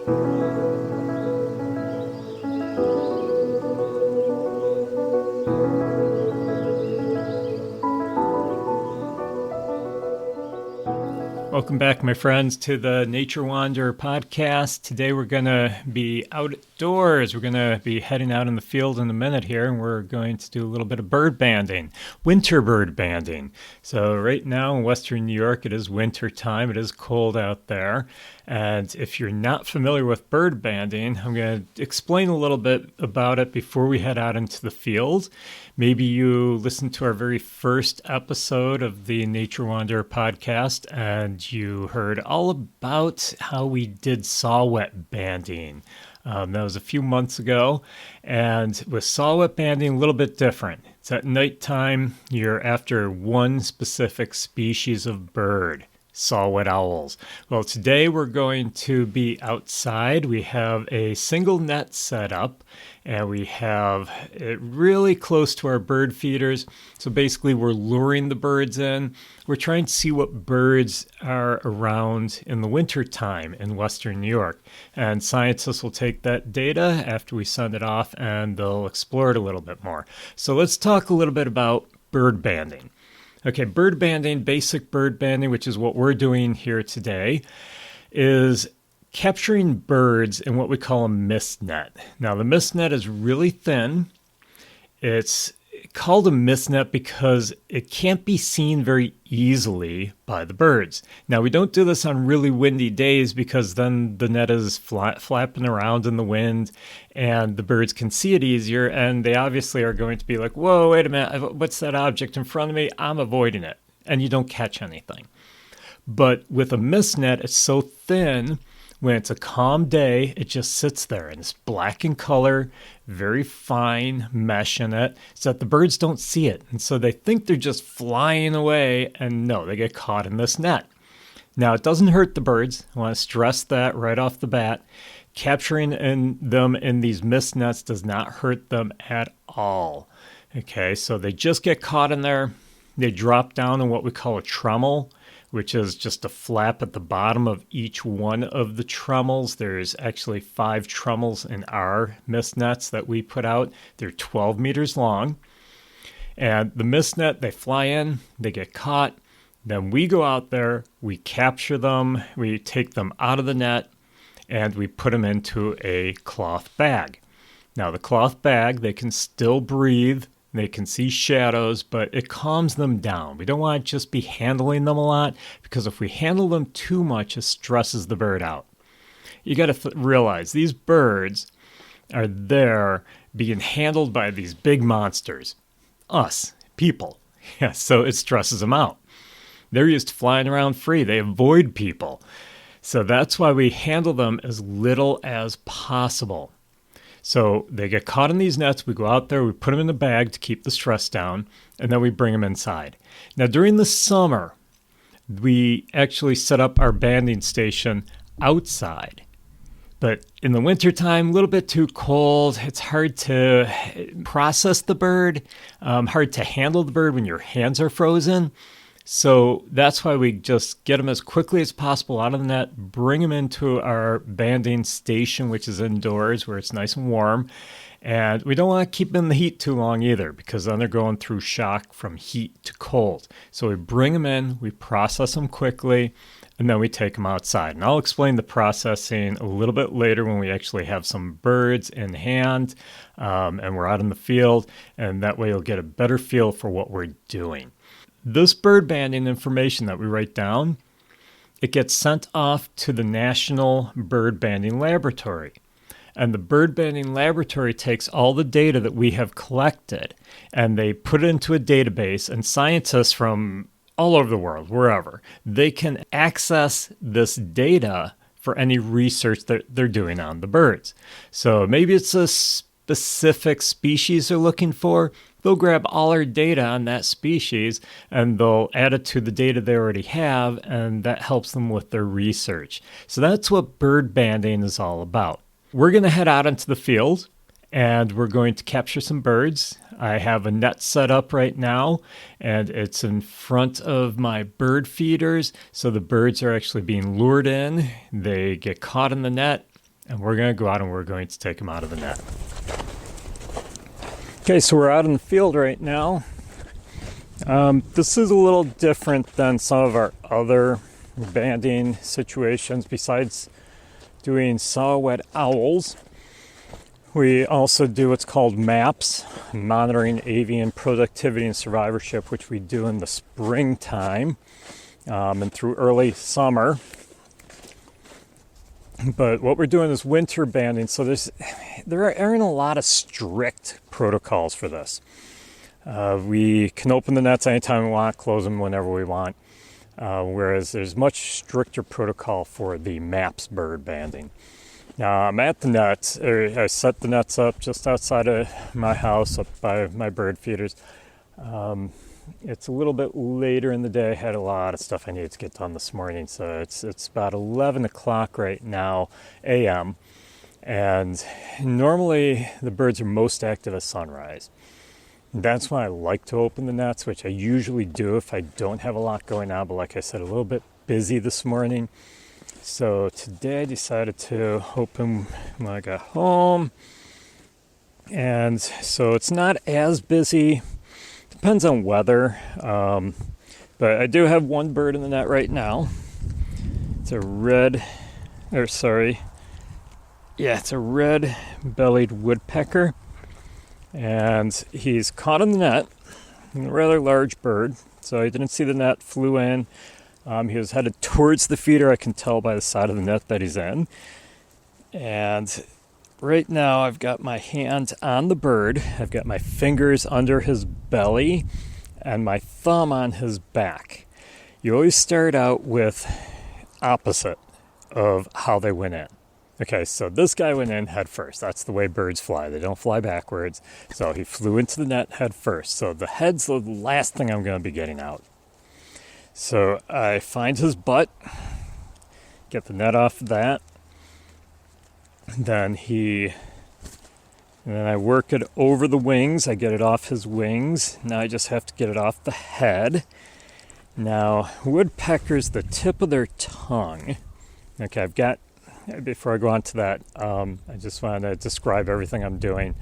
Welcome back, my friends, to the Nature Wanderer podcast. Today we're going to be outdoors. We're going to be heading out in the field in a minute here, and we're going to do a little bit of bird banding, winter bird banding. So right now in Western New York, it is winter time. It is cold out there. And if you're not familiar with bird banding, I'm going to explain a little bit about it before we head out into the field. Maybe you listened to our very first episode of the Nature Wanderer podcast and you heard all about how we did saw-whet banding. That was a few months ago. And with saw-whet banding, a little bit different. It's at nighttime. You're after one specific species of bird. Saw-whet owls. Well, today we're going to be outside. We have a single net set up, and we have it really close to our bird feeders. So basically, we're luring the birds in. We're trying to see what birds are around in the wintertime in Western New York. And scientists will take that data after we send it off, and they'll explore it a little bit more. So let's talk a little bit about bird banding. Okay, bird banding, basic bird banding, which is what we're doing here today, is capturing birds in what we call a mist net. Now, the mist net is really thin. It's called a mist net because it can't be seen very easily by the birds. Now, we don't do this on really windy days because then the net is flapping around in the wind and the birds can see it easier, and they obviously are going to be like, whoa, wait a minute, what's that object in front of me? I'm avoiding it, and you don't catch anything. But with a mist net, it's so thin, when it's a calm day, it just sits there, and it's black in color, very fine mesh in it, so that the birds don't see it. And so they think they're just flying away, and no, they get caught in this net. Now, it doesn't hurt the birds. I want to stress that right off the bat. Capturing them in these mist nets does not hurt them at all. Okay, so they just get caught in there. They drop down in what we call a trommel, which is just a flap at the bottom of each one of the trommels. There's actually 5 trommels in our mist nets that we put out. They're 12 meters long. And the mist net, they fly in, they get caught. Then we go out there, we capture them, we take them out of the net, and we put them into a cloth bag. Now, the cloth bag, they can still breathe. They can see shadows, but it calms them down. We don't want to just be handling them a lot, because if we handle them too much, it stresses the bird out. You got to realize these birds are there being handled by these big monsters. Us, people. Yeah, so it stresses them out. They're used to flying around free. They avoid people. So that's why we handle them as little as possible. So they get caught in these nets. We go out there, we put them in the bag to keep the stress down, and then we bring them inside. Now, during the summer, we actually set up our banding station outside. But in the wintertime, a little bit too cold. It's hard to process the bird, hard to handle the bird when your hands are frozen. So that's why we just get them as quickly as possible out of the net, bring them into our banding station, which is indoors where it's nice and warm. And we don't want to keep them in the heat too long either, because then they're going through shock from heat to cold. So we bring them in, we process them quickly, and then we take them outside. And I'll explain the processing a little bit later when we actually have some birds in hand and we're out in the field. And that way you'll get a better feel for what we're doing. This bird banding information that we write down, it gets sent off to the National Bird Banding Laboratory. And the Bird Banding Laboratory takes all the data that we have collected and they put it into a database, and scientists from all over the world, wherever, they can access this data for any research that they're doing on the birds. So maybe it's a specific species they're looking for. They'll grab all our data on that species and they'll add it to the data they already have, and that helps them with their research. So that's what bird banding is all about. We're going to head out into the field and we're going to capture some birds. I have a net set up right now and it's in front of my bird feeders. So the birds are actually being lured in. They get caught in the net. and we're going to go out and we're going to take them out of the net. Okay, so we're out in the field right now. This is a little different than some of our other banding situations. Besides doing saw-whet owls, we also do what's called MAPS, Monitoring Avian Productivity and Survivorship, which we do in the springtime and through early summer. But what we're doing is winter banding, so there aren't a lot of strict protocols for this. We can open the nets anytime we want, close them whenever we want, whereas there's much stricter protocol for the MAPS bird banding. Now I'm at the nets. I set the nets up just outside of my house, up by my bird feeders. It's a little bit later in the day. I had a lot of stuff I needed to get done this morning, so it's about 11 o'clock right now, a.m., and normally the birds are most active at sunrise. That's why I like to open the nets, which I usually do if I don't have a lot going on, but like I said, a little bit busy this morning. So today I decided to open when I got home, and so it's not as busy. Depends on weather, but I do have one bird in the net right now. It's a red-bellied woodpecker, and he's caught in the net. A rather large bird, so he didn't see the net, flew in. He was headed towards the feeder. I can tell by the side of the net that he's in. And right now I've got my hand on the bird. I've got my fingers under his belly and my thumb on his back. You always start out with opposite of how they went in. Okay, so this guy went in head first. That's the way birds fly. They don't fly backwards. So he flew into the net head first. So the head's the last thing I'm going to be getting out. So I find his butt, get the net off of that. Then I work it over the wings. I get it off his wings. Now I just have to get it off the head. Now, woodpeckers, the tip of their tongue. Okay, before I go on to that, I just want to describe everything I'm doing.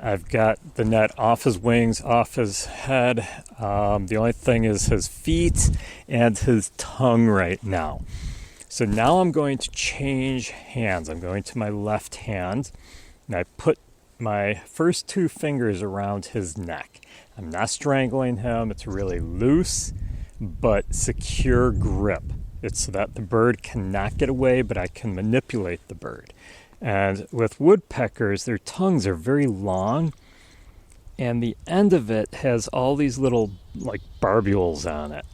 I've got the net off his wings, off his head. The only thing is his feet and his tongue right now. So now I'm going to change hands. I'm going to my left hand, and I put my first two fingers around his neck. I'm not strangling him. It's really loose, but secure grip. It's so that the bird cannot get away, but I can manipulate the bird. And with woodpeckers, their tongues are very long, and the end of it has all these little like barbules on it.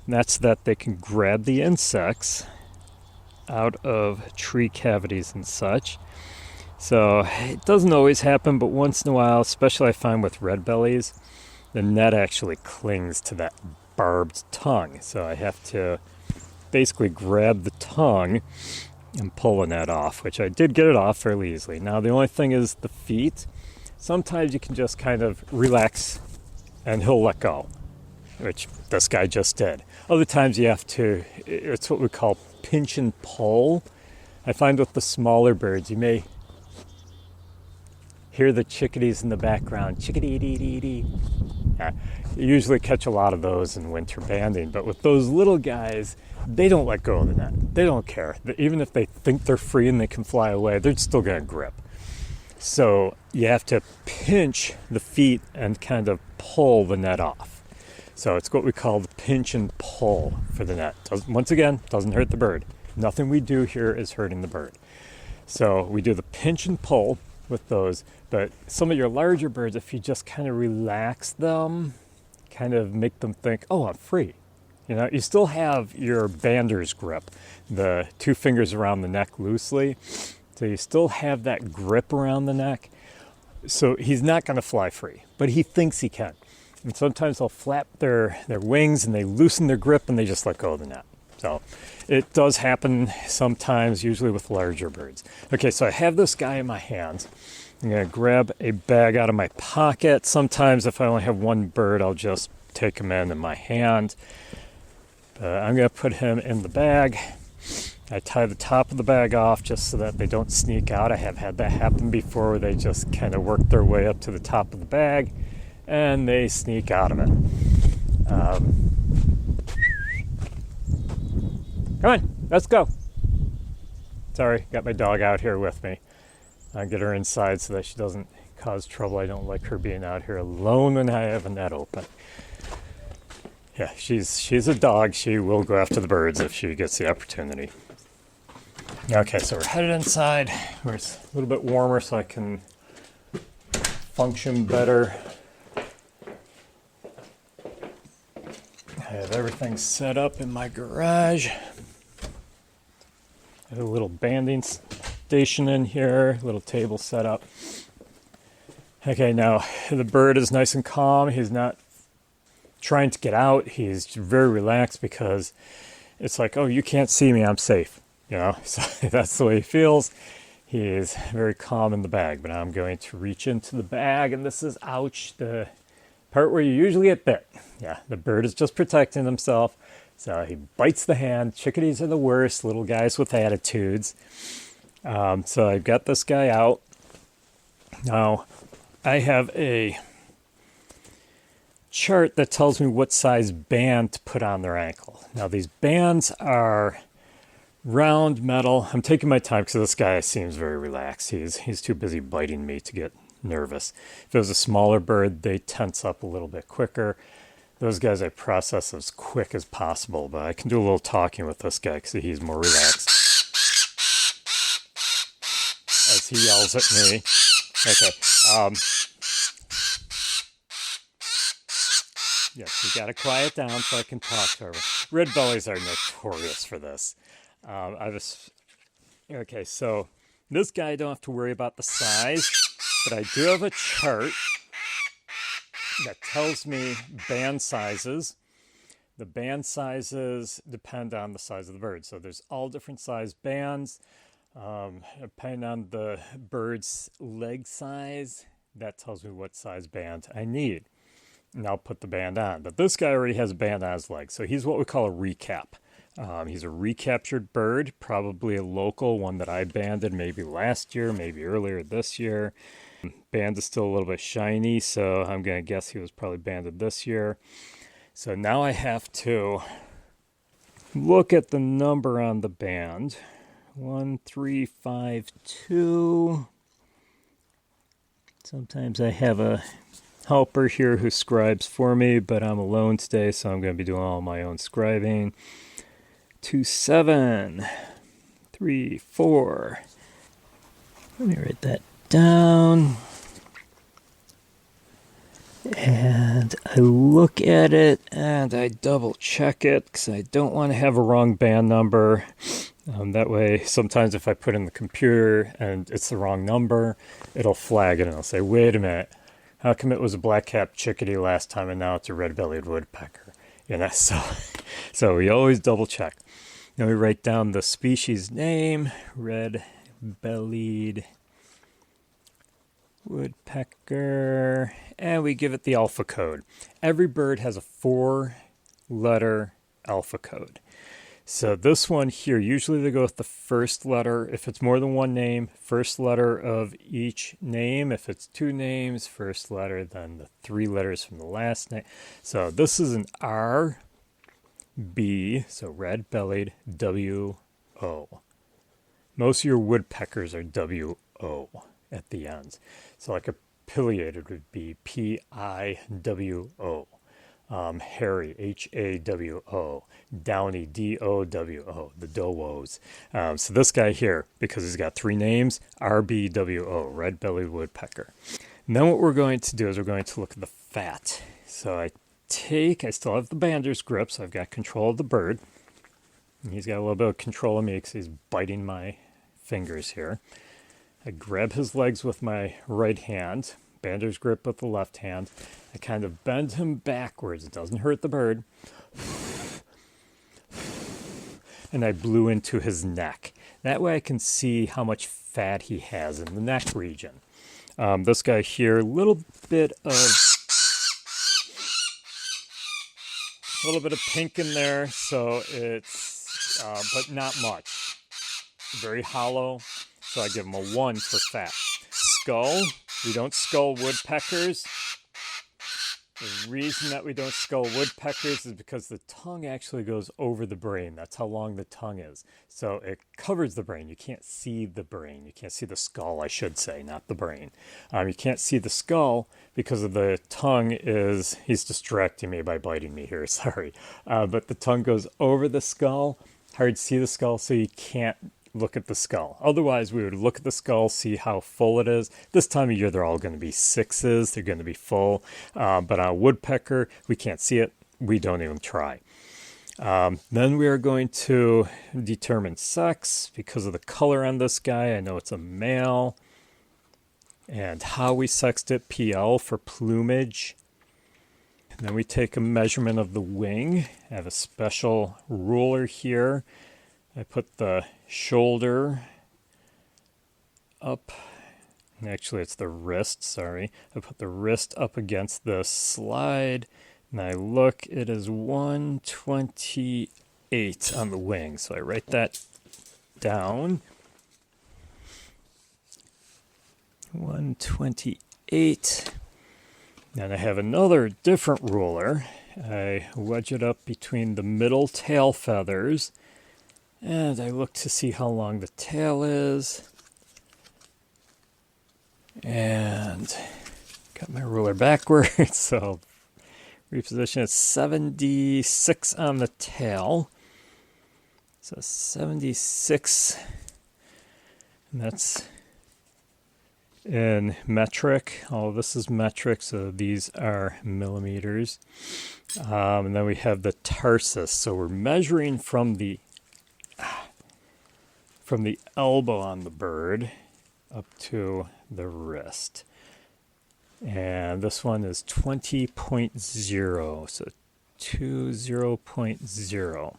And that's so that they can grab the insects out of tree cavities and such. So it doesn't always happen, but once in a while, especially I find with red bellies, the net actually clings to that barbed tongue. So I have to basically grab the tongue and pull the net off, which I did get it off fairly easily. Now the only thing is the feet. Sometimes you can just kind of relax and he'll let go, which this guy just did. Other times you have to, it's what we call pinch and pull. I find with the smaller birds, you may hear the chickadees in the background. Chickadee-dee-dee-dee. Yeah, you usually catch a lot of those in winter banding, but with those little guys, they don't let go of the net. They don't care. Even if they think they're free and they can fly away, they're still going to grip. So you have to pinch the feet and kind of pull the net off. So it's what we call the pinch and pull for the net. Once again, doesn't hurt the bird. Nothing we do here is hurting the bird. So we do the pinch and pull with those. But some of your larger birds, if you just kind of relax them, kind of make them think, oh, I'm free. You know, you still have your bander's grip, the two fingers around the neck loosely. So you still have that grip around the neck. So he's not going to fly free, but he thinks he can. And sometimes they'll flap their wings and they loosen their grip and they just let go of the net. So it does happen sometimes, usually with larger birds. Okay, so I have this guy in my hands. I'm going to grab a bag out of my pocket. Sometimes if I only have one bird, I'll just take him in my hand. I'm going to put him in the bag. I tie the top of the bag off just so that they don't sneak out. I have had that happen before where they just kind of work their way up to the top of the bag and they sneak out of it. Come on, let's go. Sorry, got my dog out here with me. I'll get her inside so that she doesn't cause trouble. I don't like her being out here alone when I have a net open. Yeah, she's a dog. She will go after the birds if she gets the opportunity. Okay, so we're headed inside where it's a little bit warmer so I can function better. I have everything set up in my garage. I have a little banding station in here, little table set up. Okay, now the bird is nice and calm. He's not trying to get out. He's very relaxed because it's like, oh, you can't see me, I'm safe. You know, so that's the way he feels. He is very calm in the bag, but I'm going to reach into the bag, and this is, ouch, the part where you usually get bit. Yeah, the bird is just protecting himself. So he bites the hand. Chickadees are the worst, little guys with attitudes. So I've got this guy out. Now, I have a chart that tells me what size band to put on their ankle. Now, these bands are round metal. I'm taking my time because this guy seems very relaxed. He's too busy biting me to get nervous. If it was a smaller bird, they tense up a little bit quicker. Those guys I process as quick as possible, but I can do a little talking with this guy because he's more relaxed. As he yells at me. Okay. Yes, you gotta quiet down so I can talk to her. Red bellies are notorious for this. Okay, so this guy I don't have to worry about the size, but I do have a chart that tells me band sizes. The band sizes depend on the size of the bird. So there's all different size bands. Depending on the bird's leg size, that tells me what size band I need. And I'll put the band on. But this guy already has a band on his leg. So he's what we call a recap. He's a recaptured bird, probably a local one that I banded maybe last year, maybe earlier this year. Band is still a little bit shiny, so I'm going to guess he was probably banded this year. So now I have to look at the number on the band. 1352. Sometimes I have a helper here who scribes for me, but I'm alone today, so I'm going to be doing all my own scribing. 2734. Let me write that down. And I look at it and I double check it because I don't want to have a wrong band number. That way, sometimes if I put in the computer and it's the wrong number, it'll flag it and it'll say, wait a minute, how come it was a black-capped chickadee last time and now it's a red-bellied woodpecker? You know, so we always double check. Then we write down the species name, red-bellied woodpecker, and we give it the alpha code. Every bird has a 4-letter alpha code. So this one here, usually they go with the first letter. If it's more than one name, first letter of each name. If it's 2 names, first letter, then the 3 letters from the last name. So this is an R, B, so red-bellied, W-O. Most of your woodpeckers are W-O at the ends. So like a pileated would be P-I-W-O. Hairy, H-A-W-O. Downy, D-O-W-O. The Dowos. So this guy here, because he's got 3 names, R-B-W-O, red-bellied woodpecker. And then what we're going to do is we're going to look at the fat. So I still have the bander's grip, so I've got control of the bird. And he's got a little bit of control of me because he's biting my fingers here. I grab his legs with my right hand, bander's grip with the left hand. I kind of bend him backwards. It doesn't hurt the bird. And I blew into his neck. That way I can see how much fat he has in the neck region. This guy here, a little bit of pink in there, so it's, but not much. very hollow, so I give them a 1 for fat. Skull, we don't skull woodpeckers. The reason that we don't skull woodpeckers is because the tongue actually goes over the brain. That's how long the tongue is. So it covers the brain. You can't see the brain. You can't see the skull, I should say, not the brain. You can't see the skull because of the tongue is, he's distracting me by biting me here, sorry. But the tongue goes over the skull. Hard to see the skull, so you can't look at the skull. Otherwise, we would look at the skull, see how full it is. This time of year, they're all going to be 6s. They're going to be full. But on a woodpecker, we can't see it. We don't even try. Then we are going to determine sex because of the color on this guy. I know it's a male. And how we sexed it, PL for plumage. And then we take a measurement of the wing. I have a special ruler here. I put the shoulder up, and actually it's the wrist, sorry. I put the wrist up against the slide, and I look, it is 128 on the wing. So I write that down. 128. And I have another different ruler. I wedge it up between the middle tail feathers. And I look to see how long the tail is. And got my ruler backwards, so reposition it 76 on the tail. So 76, and that's in metric. All of this is metric, so these are millimeters. And then we have the tarsus. So we're measuring from the elbow on the bird up to the wrist. And this one is 20.0, so 20.0.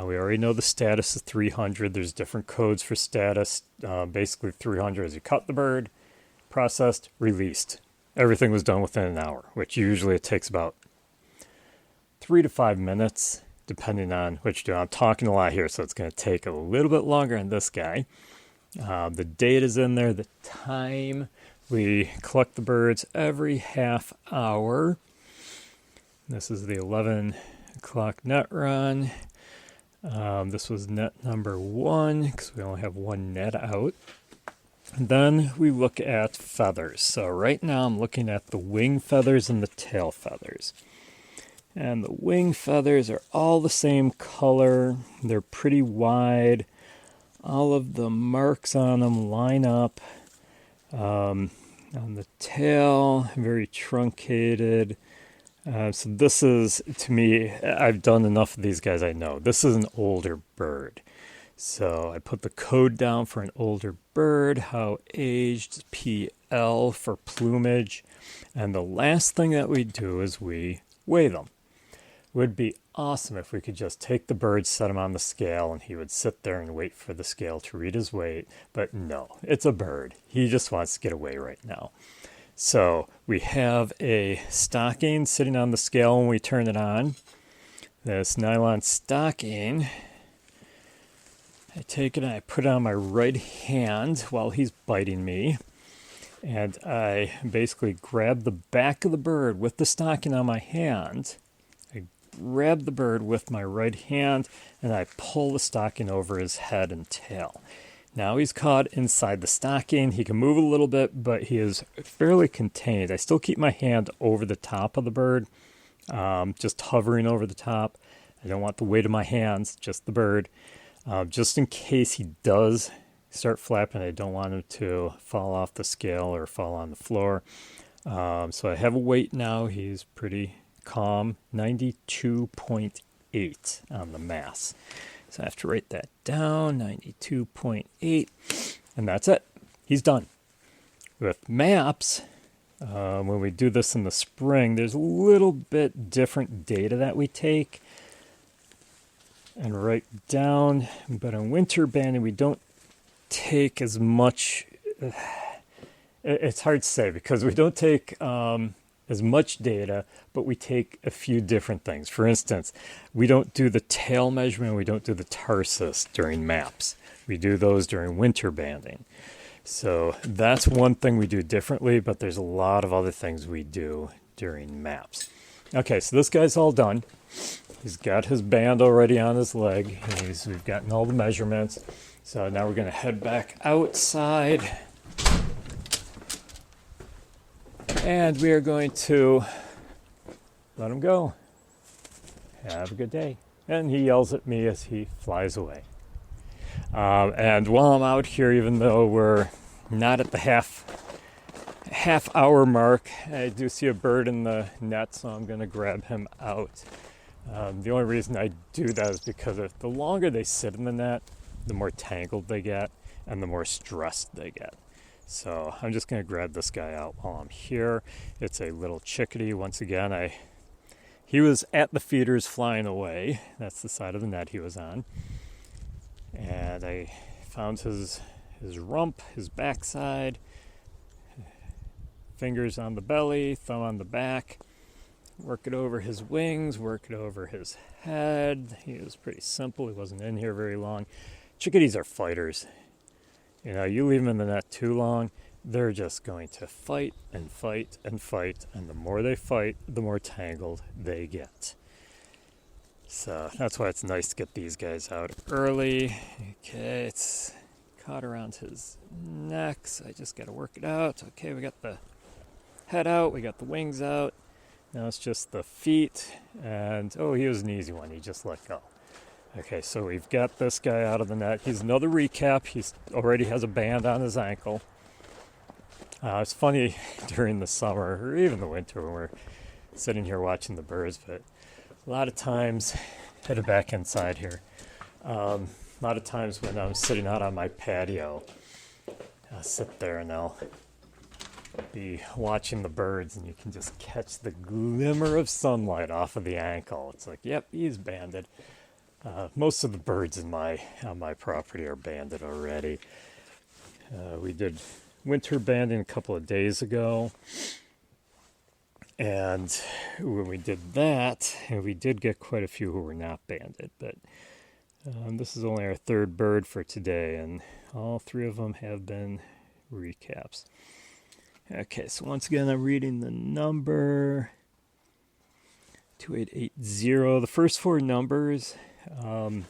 We already know the status is 300. There's different codes for status. Basically 300 is you cut the bird, processed, released. Everything was done within an hour, which usually it takes about 3 to 5 minutes. Depending on what you do. I'm talking a lot here, so it's going to take a little bit longer on this guy. The date is in there, the time. We collect the birds every half hour. This is the 11 o'clock net run. This was net number 1 because we only have one net out. And then we look at feathers. So right now I'm looking at the wing feathers and the tail feathers. And the wing feathers are all the same color. They're pretty wide. All of the marks on them line up. On the tail, very truncated. So this is, to me, I've done enough of these guys, I know. This is an older bird. So I put the code down for an older bird, how aged, PL for plumage. And the last thing that we do is we weigh them. Would be awesome if we could just take the bird, set him on the scale, and he would sit there and wait for the scale to read his weight. But no, it's a bird. He just wants to get away right now. So we have a stocking sitting on the scale when we turn it on. This nylon stocking, I take it and I put it on my right hand while he's biting me. And I basically grab the back of the bird with the stocking on my hand. Grab the bird with my right hand, and I pull the stocking over his head and tail. Now he's caught inside the stocking. He can move a little bit, but he is fairly contained. I still keep my hand over the top of the bird, just hovering over the top. I don't want the weight of my hands, just the bird. Just in case he does start flapping, I don't want him to fall off the scale or fall on the floor. So I have a weight now. He's pretty calm, 92.8 on the mass. So I have to write that down, 92.8, and that's it. He's done. With maps, when we do this in the spring, there's a little bit different data that we take and write down, but in winter banding, we don't take as much. It's hard to say because we don't take as much data, but we take a few different things. For instance, we don't do the tail measurement, we don't do the tarsus during maps. We do those during winter banding. So that's one thing we do differently, but there's a lot of other things we do during maps. Okay, so this guy's all done. He's got his band already on his leg. We've gotten all the measurements. So now we're going to head back outside. And we are going to let him go. Have a good day. And he yells at me as he flies away. And while I'm out here, even though we're not at the half hour mark, I do see a bird in the net, so I'm going to grab him out. The only reason I do that is because the longer they sit in the net, the more tangled they get and the more stressed they get. So I'm just going to grab this guy out while I'm here. It's a little chickadee. Once again, he was at the feeders flying away. That's the side of the net he was on. And I found his rump, his backside, fingers on the belly, thumb on the back, work it over his wings, work it over his head. He was pretty simple. He wasn't in here very long. Chickadees are fighters. You know, you leave them in the net too long, they're just going to fight and fight and fight. And the more they fight, the more tangled they get. So that's why it's nice to get these guys out early. Okay, it's caught around his neck, so I just got to work it out. Okay, we got the head out, we got the wings out. Now it's just the feet, and he was an easy one. He just let go. Okay, so we've got this guy out of the net. He's another recap. He already has a band on his ankle. It's funny during the summer or even the winter when we're sitting here watching the birds, but a lot of times, headed back inside here, a lot of times when I'm sitting out on my patio, I'll sit there and I'll be watching the birds, and you can just catch the glimmer of sunlight off of the ankle. It's like, yep, he's banded. Most of the birds on my property are banded already. We did winter banding a couple of days ago. And when we did that, we did get quite a few who were not banded, but this is only our third bird for today, and all three of them have been recaps. Okay, so once again, I'm reading the number 2880. The first four numbers, the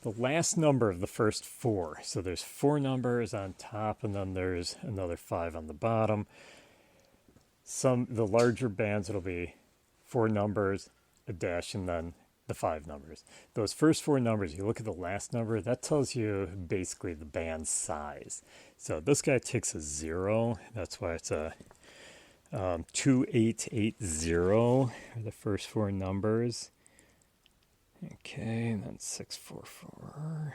last number of the first four. So there's four numbers on top, and then there's another 5 on the bottom. The larger bands, it'll be 4 numbers, a dash, and then the 5 numbers. Those first 4 numbers, you look at the last number, that tells you basically the band size. So this guy takes a 0. That's why it's a 2880 are the first 4 numbers. Okay, and then 644.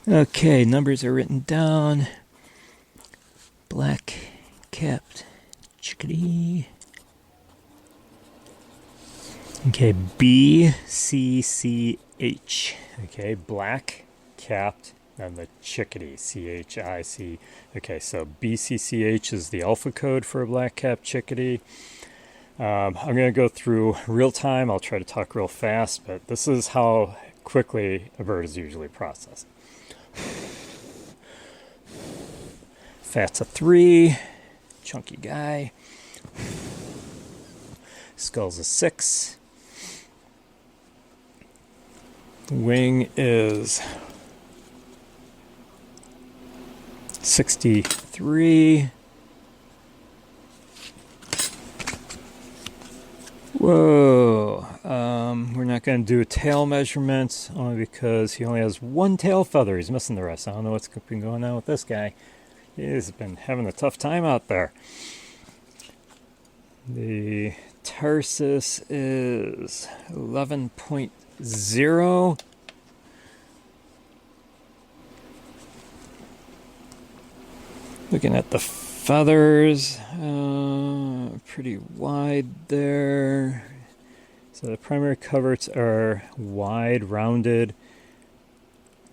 Okay, numbers are written down. Black-capped chickadee. Okay, BCCH. Okay, black-capped, and the chickadee, CHIC. Okay, so BCCH is the alpha code for a black-capped chickadee. I'm going to go through real time. I'll try to talk real fast, but this is how quickly a bird is usually processed. Fat's a 3, chunky guy. Skull's a 6. Wing is 63. Whoa. We're not going to do tail measurements only because he only has one tail feather. He's missing the rest. I don't know what's been going on with this guy. He's been having a tough time out there. The tarsus is 11.0. Looking at the feathers, pretty wide there. So the primary coverts are wide, rounded.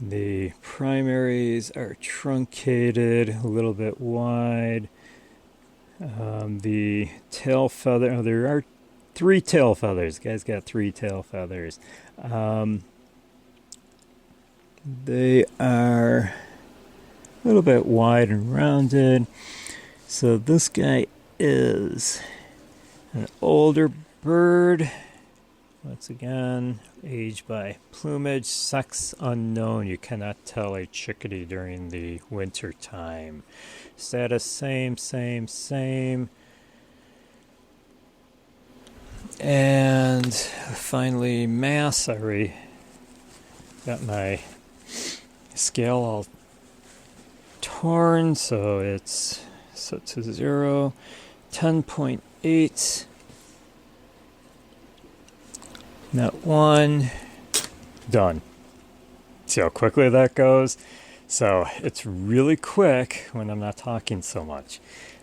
The primaries are truncated, a little bit wide. The tail feather, there are 3 tail feathers. The guy's got 3 tail feathers. They are a little bit wide and rounded. So this guy is an older bird. Once again, age by plumage, sex unknown. You cannot tell a chickadee during the winter time. Status same. And finally, mass. I already got my scale all torn, so it's set to 0, 10.8. Net 1, done. See how quickly that goes? So it's really quick when I'm not talking so much.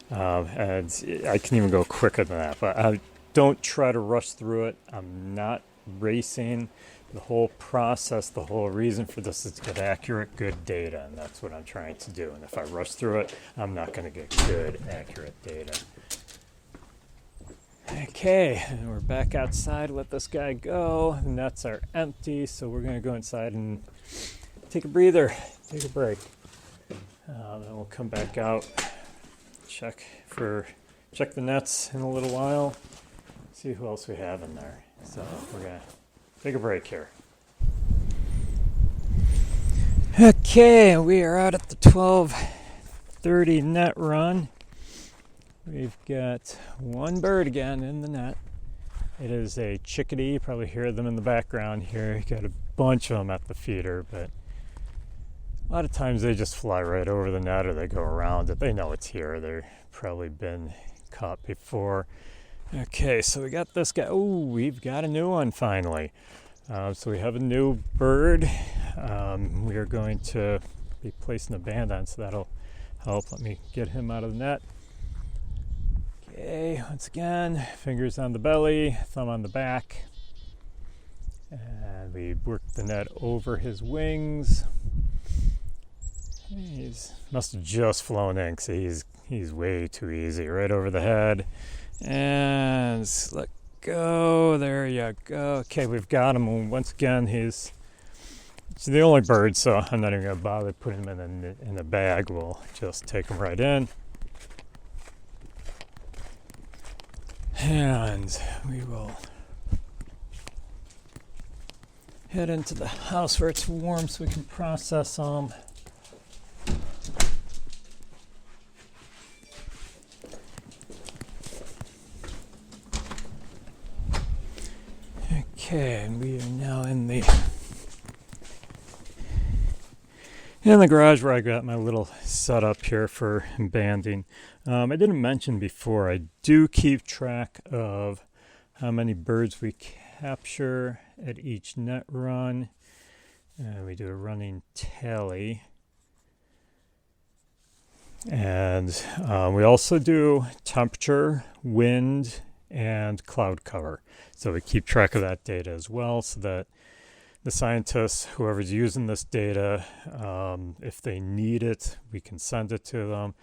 And I can even go quicker than that, but I don't try to rush through it. I'm not racing. The whole process, the whole reason for this is to get accurate, good data, and that's what I'm trying to do. And if I rush through it, I'm not going to get good, accurate data. Okay, and we're back outside. Let this guy go. The nets are empty, so we're going to go inside and take a breather, take a break. Then we'll come back out, check the nets in a little while, see who else we have in there. So we're going to take a break here. Okay, we are out at the 12:30 net run. We've got one bird again in the net. It is a chickadee. You probably hear them in the background here. You got a bunch of them at the feeder, but a lot of times they just fly right over the net or they go around it. They know it's here. They've probably been caught before. Okay, so we got this guy. Oh, we've got a new one finally. So we have a new bird. We are going to be placing a band on, so that'll help. Let me get him out of the net. Okay, once again, fingers on the belly, thumb on the back. And we work the net over his wings. He's must have just flown in, because he's way too easy. Right over the head. And let go. There you go. Okay, we've got him. And once again, he's the only bird, so I'm not even going to bother putting him in a bag. We'll just take him right in. And we will head into the house where it's warm so we can process them. Okay, and we are now in the garage where I got my little setup here for banding. I didn't mention before, I do keep track of how many birds we capture at each net run. We do a running tally. And we also do temperature, wind, and cloud cover. So we keep track of that data as well, so that the scientists, whoever's using this data, if they need it, we can send it to them,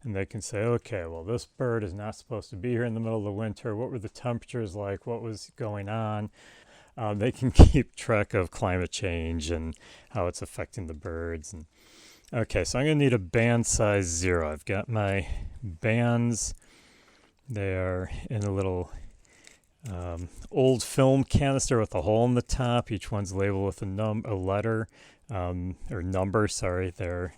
and they can say, okay, well, this bird is not supposed to be here in the middle of the winter. What were the temperatures like? What was going on? They can keep track of climate change and how it's affecting the birds. And okay, so I'm going to need a band size 0. I've got my bands. They are in a little old film canister with a hole in the top. Each one's labeled with a letter or number. Sorry, they're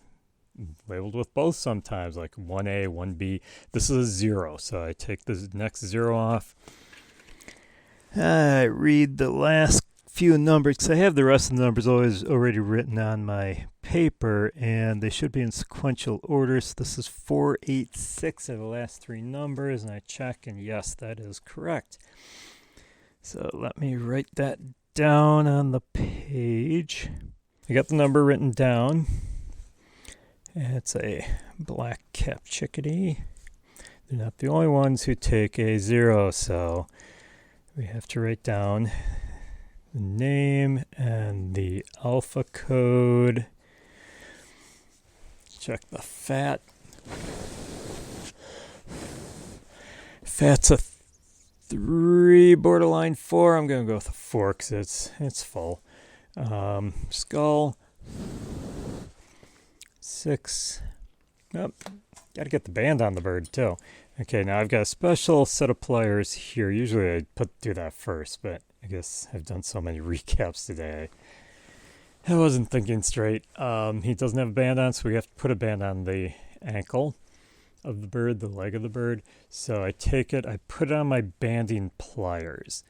labeled with both sometimes, like 1A, 1B. This is a 0, so I take the next 0 off. I read the last few numbers because I have the rest of the numbers always already written on my paper, and they should be in sequential order. So this is 486 are the last 3 numbers, and I check, and yes, that is correct. So let me write that down on the page. I got the number written down. It's a black-capped chickadee. They're not the only ones who take a 0, so we have to write down the name and the alpha code. Check the fat. Fat's a 3, borderline 4. I'm going to go with a 4 because it's full. Skull, 6. Oh, got to get the band on the bird too. Okay, now I've got a special set of pliers here. Usually I do that first, but I guess I've done so many recaps today. I wasn't thinking straight. He doesn't have a band on, so we have to put a band on the ankle of the bird, the leg of the bird. So I take it, I put it on my banding pliers.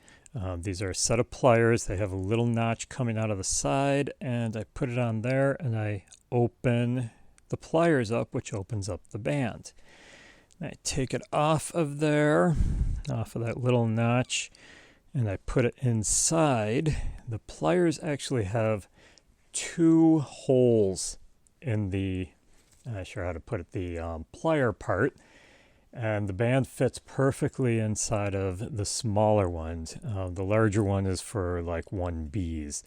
These are a set of pliers. They have a little notch coming out of the side, and I put it on there, and I open the pliers up, which opens up the band. And I take it off of there, off of that little notch, and I put it inside. The pliers actually have 2 holes in the, I'm not sure how to put it, the plier part, and the band fits perfectly inside of the smaller ones. The larger one is for like 1Bs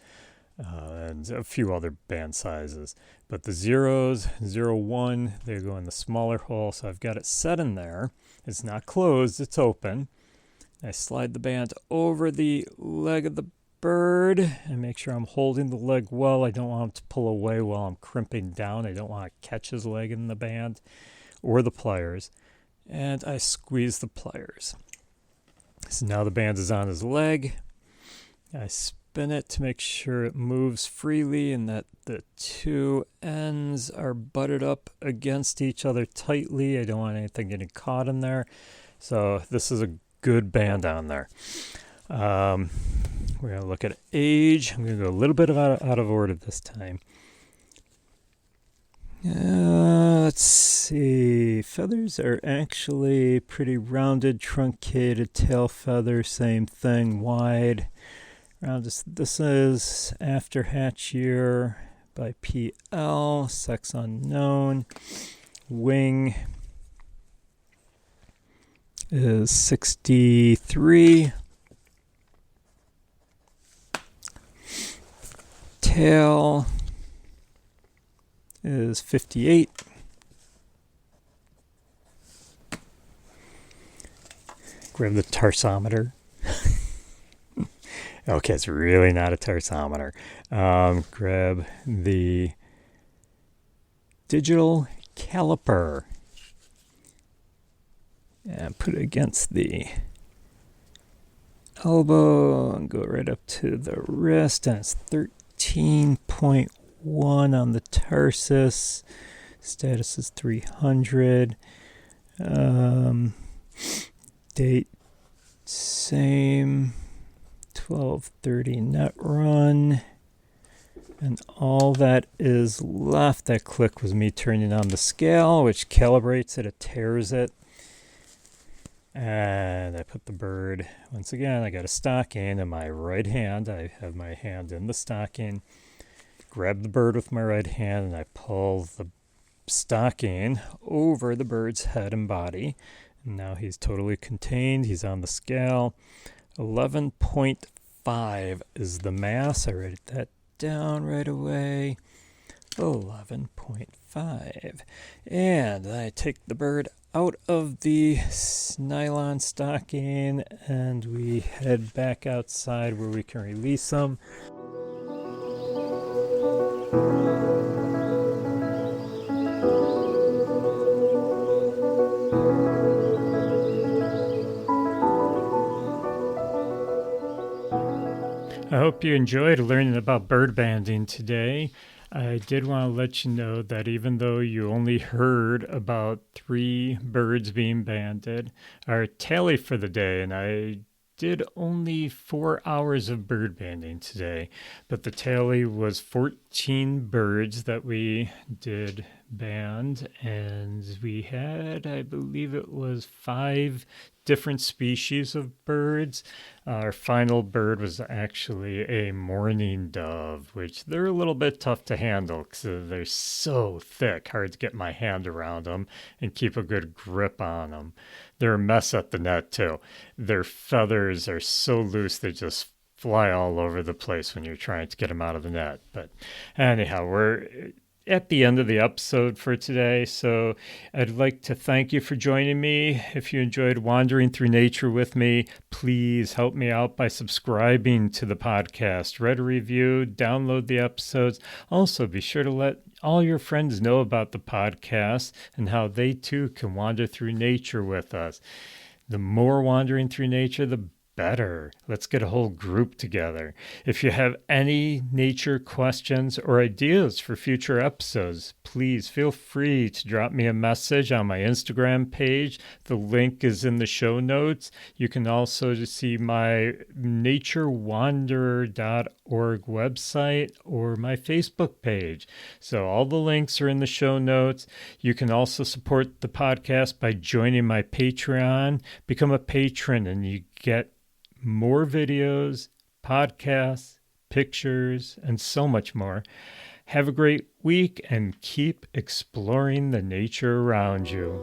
and a few other band sizes. But the 0s, 1, they go in the smaller hole, so I've got it set in there. It's not closed, it's open. I slide the band over the leg of the bird and make sure I'm holding the leg well. I don't want him to pull away while I'm crimping down. I don't want to catch his leg in the band or the pliers. And I squeeze the pliers. So now the band is on his leg. I spin it to make sure it moves freely and that the 2 ends are butted up against each other tightly. I don't want anything getting caught in there. So this is a good band on there. We're going to look at age. I'm going to go a little bit out of order this time. Let's see. Feathers are actually pretty rounded, truncated tail feather. Same thing, wide. This is after hatch year by PL. Sex unknown. Wing is 63. Tail is 58. Grab the tarsometer. Okay, it's really not a tarsometer. Grab the digital caliper and put it against the elbow and go right up to the wrist, and it's 13.1 on the tarsus. Status is 300. Date same, 12:30 net run. And all that is left, that click, was me turning on the scale, which calibrates it, it tears it. And I put the bird, once again, I got a stocking in my right hand. I have my hand in the stocking. Grab the bird with my right hand, and I pull the stocking over the bird's head and body. And now he's totally contained. He's on the scale. 11.5 is the mass. I write that down right away. 11.5. And I take the bird out of the nylon stocking, and we head back outside where we can release him. I hope you enjoyed learning about bird banding today. I did want to let you know that even though you only heard about 3 birds being banded, our tally for the day, and I did only 4 hours of bird banding today, but the tally was 14 birds that we did band, and we had, I believe it was 5 different species of birds. Our final bird was actually a mourning dove, which they're a little bit tough to handle because they're so thick, hard to get my hand around them and keep a good grip on them. They're a mess at the net too. Their feathers are so loose they just fly all over the place when you're trying to get them out of the net. But anyhow, we're at the end of the episode for today. So I'd like to thank you for joining me. If you enjoyed wandering through nature with me, please help me out by subscribing to the podcast, write a review, download the episodes. Also, be sure to let all your friends know about the podcast and how they too can wander through nature with us. The more wandering through nature, the better. Let's get a whole group together. If you have any nature questions or ideas for future episodes, please feel free to drop me a message on my Instagram page. The link is in the show notes. You can also see my naturewanderer.org website or my Facebook page. So all the links are in the show notes. You can also support the podcast by joining my Patreon. Become a patron and you get more videos, podcasts, pictures, and so much more. Have a great week and keep exploring the nature around you.